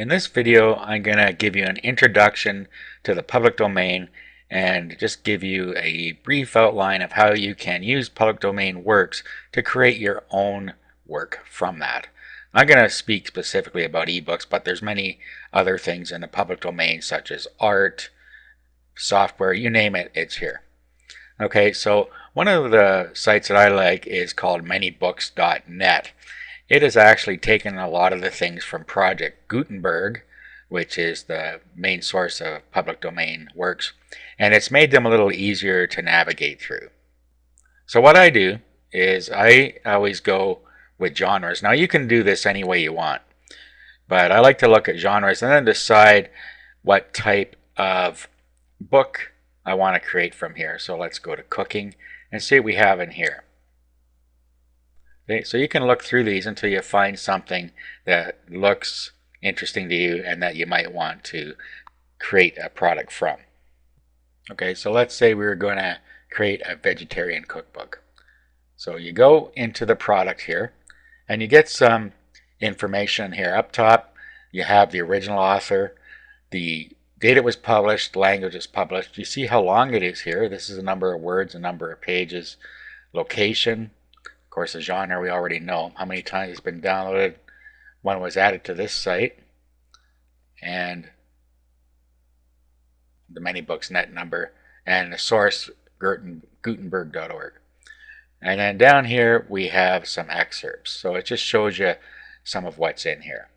In this video, I'm going to give you an introduction to the public domain and just give you a brief outline of how you can use public domain works to create your own work from that. I'm going to speak specifically about ebooks, but there's many other things in the public domain such as art, software, you name it, it's here. Okay, so one of the sites that I like is called manybooks.net. It has actually taken a lot of the things from Project Gutenberg, which is the main source of public domain works, and it's made them a little easier to navigate through. So what I do is I always go with genres. Now you can do this any way you want, but I like to look at genres and then decide what type of book I want to create from here. So let's go to cooking and see what we have in here. Okay, so you can look through these until you find something that looks interesting to you and that you might want to create a product from. Okay, so let's say we were going to create a vegetarian cookbook. So you go into the product here and you get some information here. Up top you have the original author, the date it was published, language it's published. You see how long it is here. This is a number of words, a number of pages, location. Of course, the genre we already know, how many times it's been downloaded, when it was added to this site, and the ManyBooks.net number, and the source, Gutenberg.org. And then down here we have some excerpts. So it just shows you some of what's in here.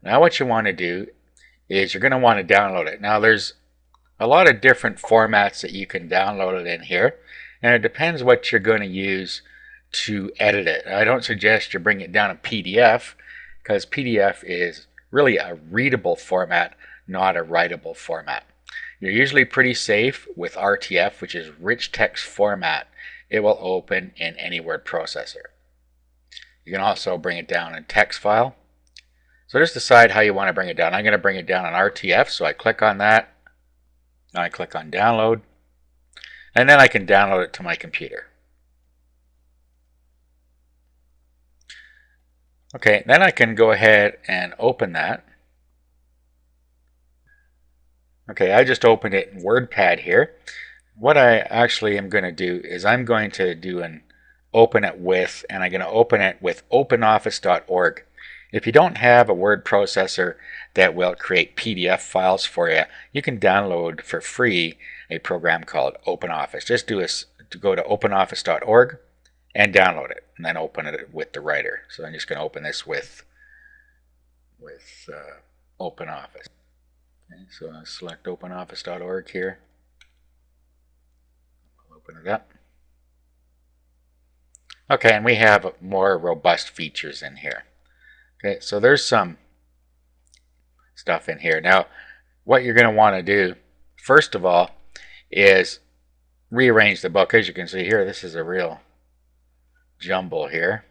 Now what you want to do is you're going to want to download it. Now there's a lot of different formats that you can download it in here, and it depends what you're going to use to edit it. I don't suggest you bring it down in PDF, because PDF is really a readable format, not a writable format. You're usually pretty safe with RTF, which is rich text format. It will open in any word processor. You can also bring it down in text file. So just decide how you want to bring it down. I'm going to bring it down in RTF, so I click on that. Now I click on download, and then I can download it to my computer. Okay, then I can go ahead and open that. Okay, I just opened it in WordPad here. What I actually am going to do is I'm going to do an open it with, and I'm going to open it with openoffice.org. If you don't have a word processor that will create PDF files for you, you can download for free a program called OpenOffice. Just go to openoffice.org and download it, and then open it with the writer. So I'm just going to open this with OpenOffice. Okay, so I'll select openoffice.org here. I'll open it up. Okay, and we have more robust features in here. Okay, so there's some stuff in here. Now, what you're going to want to do, first of all, is rearrange the book. As you can see here, this is a real jumble here.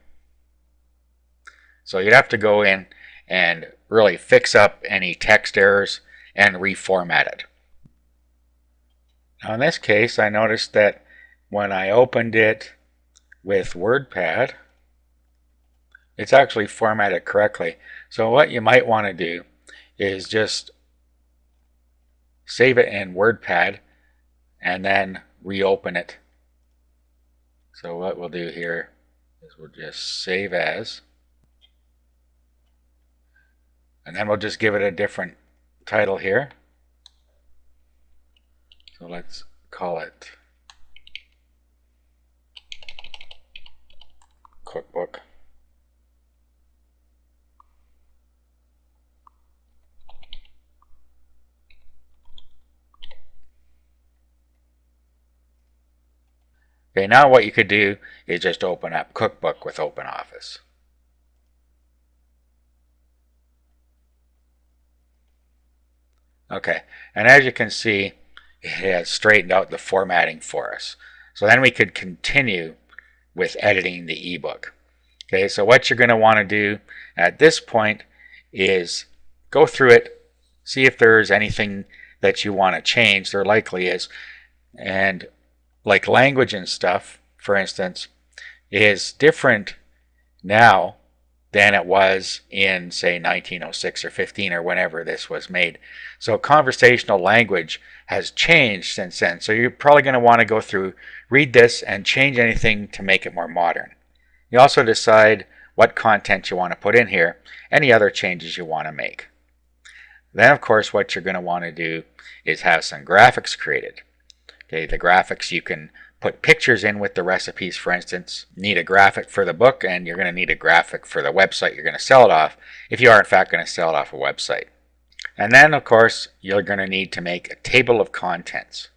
So you'd have to go in and really fix up any text errors and reformat it. Now in this case, I noticed that when I opened it with WordPad, it's actually formatted correctly. So what you might want to do is just save it in WordPad and then reopen it. So what we'll do here is we'll just save as, and then we'll just give it a different title here. So let's call it Cookbook. Okay, now what you could do is just open up Cookbook with OpenOffice. Okay, and as you can see, it has straightened out the formatting for us. So then we could continue with editing the ebook. Okay, so what you're going to want to do at this point is go through it, see if there's anything that you want to change. There likely is. And like language and stuff, for instance, is different now than it was in, say, 1906 or 15 or whenever this was made. So conversational language has changed since then. So you're probably going to want to go through, read this, and change anything to make it more modern. You also decide what content you want to put in here, any other changes you want to make. Then, of course, what you're going to want to do is have some graphics created. Okay, the graphics, you can put pictures in with the recipes, for instance. Need a graphic for the book, and you're going to need a graphic for the website you're going to sell it off, if you are in fact going to sell it off a website. And then, of course, you're going to need to make a table of contents.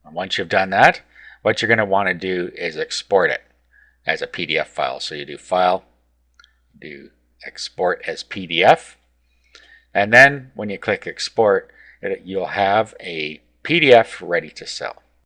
And once you've done that, what you're going to want to do is export it as a PDF file. So you do File, do Export as PDF, and then when you click Export, you'll have a PDF ready to sell.